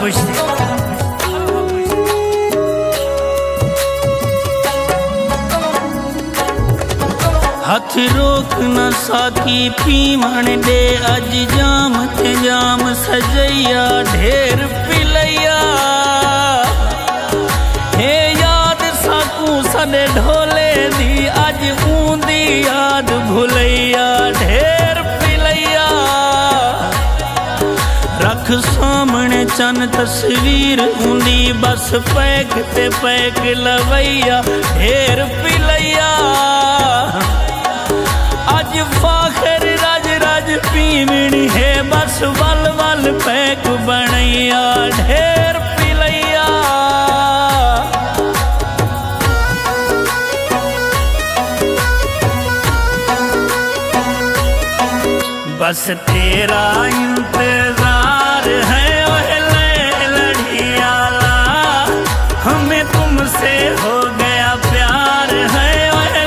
पुछते हथ रोक न साकी पीवण दे अज जाम ते जाम सजैया ढेर पिलैया हे याद साकू सदे ढोले दी अज ऊंदी याद भुलैया ढेर पिलैया रख सामने चन तस्वीर ऊंदी बस पैक ते पैक लवैया ढेर पिलैया अज फाखर राज राज पीवनी है बस वल वल पैक बनैया ढेर पिलैया बस तेरा इंतजार है ओए लड़ियाला हमें तुमसे हो गया प्यार है ओए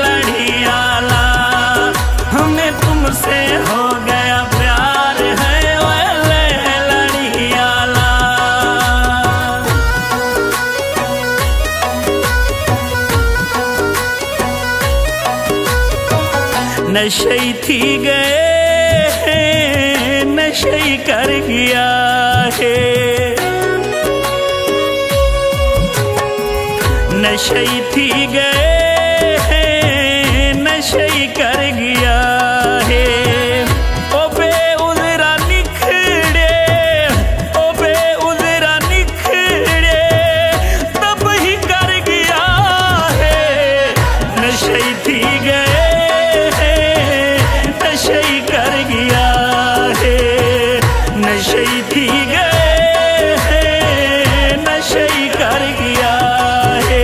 लड़ियाला हमें तुमसे हो गया प्यार है ओए लड़ियाला नशे थी गए नशे कर गया है नशे थी गए नशे कर गया है ओ बे उजरा निखड़े ओ बे उजरा निखड़े तब ही कर गया है नशे थी गए नशे कर गया है नशे थी गए नशे कर गया है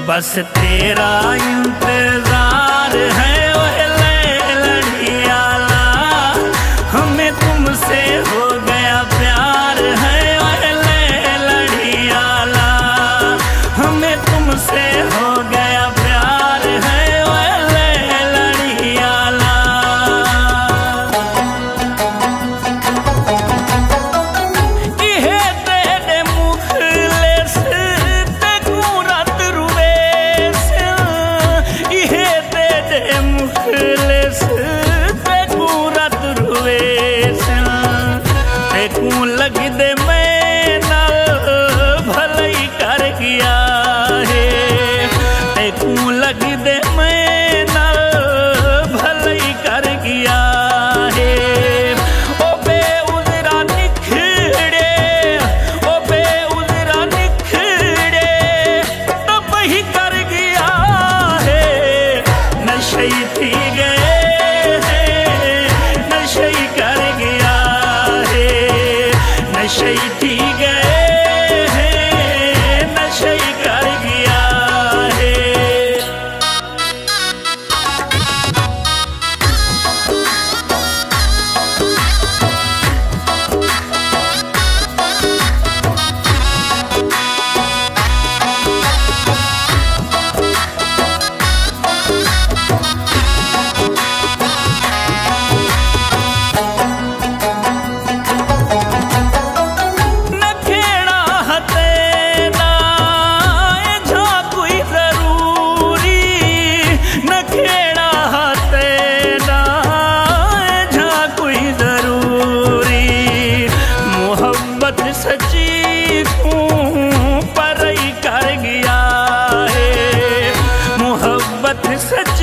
बस तेरा इंतजार है ओए लड़ियाला हमें तुमसे हो गया प्यार है ओए लड़ियाला हमें तुमसे हो गया प्यार है ओए लड़ियाला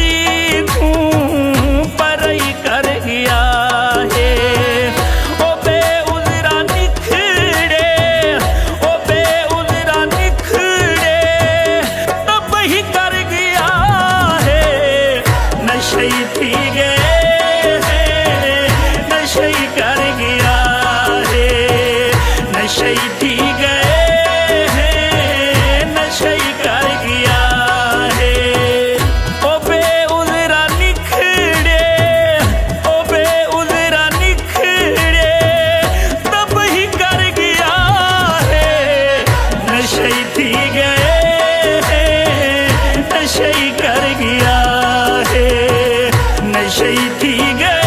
चीखूं पर ही कर गया है। ओ बेउज़रा निखड़े, ओ बेउज़रा निखड़े तब ही कर गया है। नशे पी गए हैं, नशे कर गया है, नशे पी गए हैं, नशे कर गया है। ओ बेउज़रा निखड़े, ओ बेउज़रा निखड़े तब ही कर गया है। नशे पी गए हैं, नशे कर गया है, नशे पी गए